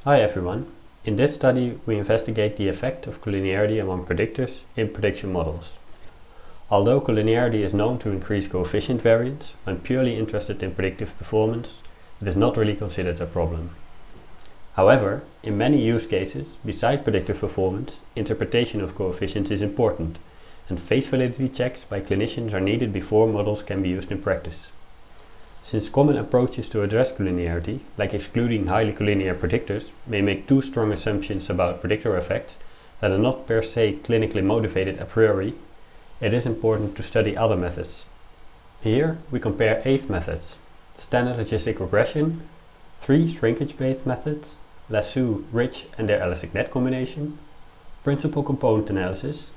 Hi everyone. In this study we investigate the effect of collinearity among predictors in prediction models. Although collinearity is known to increase coefficient variance, when purely interested in predictive performance, it is not really considered a problem. However, in many use cases, besides predictive performance, interpretation of coefficients is important, and face validity checks by clinicians are needed before models can be used in practice. Since common approaches to address collinearity, like excluding highly collinear predictors, may make too strong assumptions about predictor effects that are not per se clinically motivated a priori, it is important to study other methods. Here we compare 8 methods: standard logistic regression, 3 shrinkage-based methods, Lasso, Ridge and their elastic net combination, principal component analysis,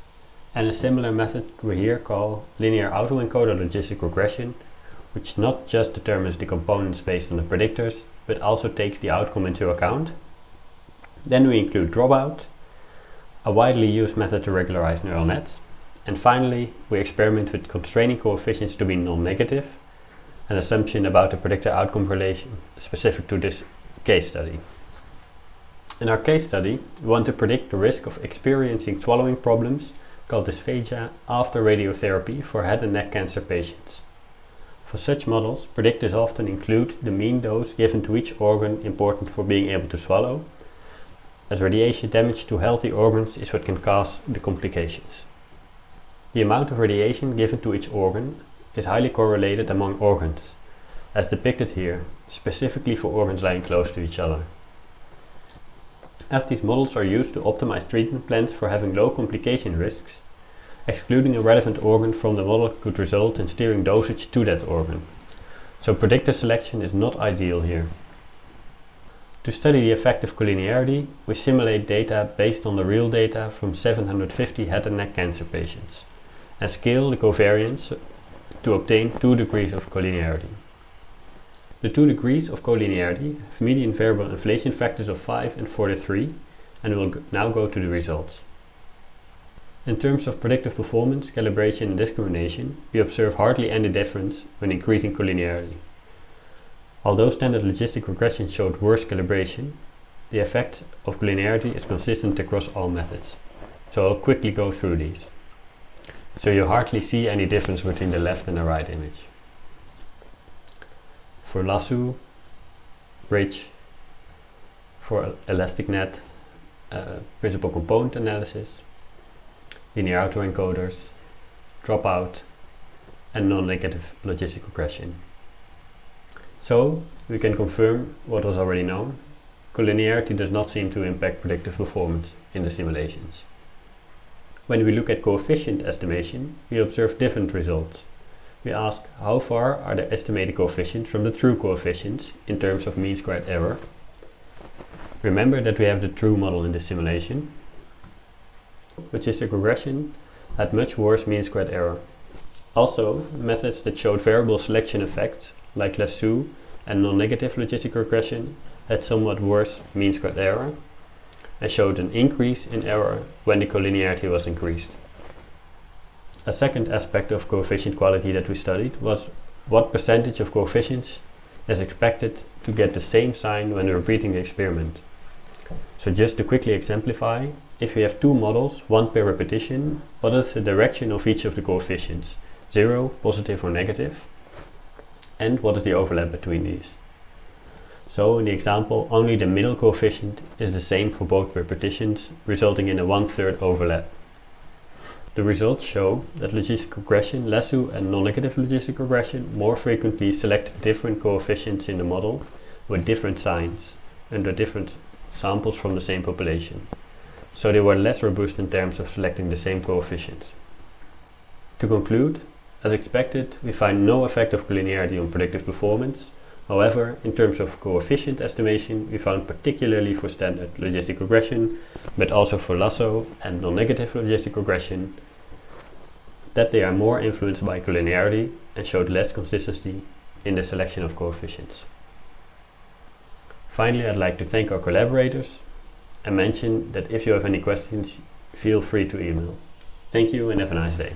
and a similar method we here call linear autoencoder logistic regression, which not just determines the components based on the predictors, but also takes the outcome into account. Then we include dropout, a widely used method to regularize neural nets, and finally we experiment with constraining coefficients to be non-negative, an assumption about the predictor outcome relation specific to this case study. In our case study, we want to predict the risk of experiencing swallowing problems called dysphagia after radiotherapy for head and neck cancer patients. For such models, predictors often include the mean dose given to each organ important for being able to swallow, as radiation damage to healthy organs is what can cause the complications. The amount of radiation given to each organ is highly correlated among organs, as depicted here, specifically for organs lying close to each other. As these models are used to optimize treatment plans for having low complication risks, excluding a relevant organ from the model could result in steering dosage to that organ, so predictor selection is not ideal here. To study the effect of collinearity, we simulate data based on the real data from 750 head and neck cancer patients, and scale the covariance to obtain 2 degrees of collinearity. The 2 degrees of collinearity have median variable inflation factors of 5 and 43, and we'll now go to the results. In terms of predictive performance, calibration and discrimination, we observe hardly any difference when increasing collinearity. Although standard logistic regression showed worse calibration, the effect of collinearity is consistent across all methods, so I'll quickly go through these. So you hardly see any difference between the left and the right image. For Lasso, Ridge, for elastic net, principal component analysis, linear autoencoders, dropout, and non-negative logistic regression. So, we can confirm what was already known: collinearity does not seem to impact predictive performance in the simulations. When we look at coefficient estimation, we observe different results. We ask how far are the estimated coefficients from the true coefficients in terms of mean squared error. Remember that we have the true model in this simulation, which is the regression had much worse mean squared error. Also, methods that showed variable selection effects, like Lasso and non-negative logistic regression, had somewhat worse mean squared error, and showed an increase in error when the collinearity was increased. A second aspect of coefficient quality that we studied was what percentage of coefficients is expected to get the same sign when repeating the experiment. So just to quickly exemplify, if we have 2 models, one per repetition, what is the direction of each of the coefficients? 0, positive or negative? And what is the overlap between these? So in the example, only the middle coefficient is the same for both repetitions, resulting in a 1/3 overlap. The results show that logistic regression, Lasso and non-negative logistic regression more frequently select different coefficients in the model with different signs under different samples from the same population. So they were less robust in terms of selecting the same coefficient. To conclude, as expected, we find no effect of collinearity on predictive performance. However, in terms of coefficient estimation, we found, particularly for standard logistic regression, but also for Lasso and non-negative logistic regression, that they are more influenced by collinearity and showed less consistency in the selection of coefficients. Finally, I'd like to thank our collaborators and mention that if you have any questions, feel free to email. Thank you and have a nice day.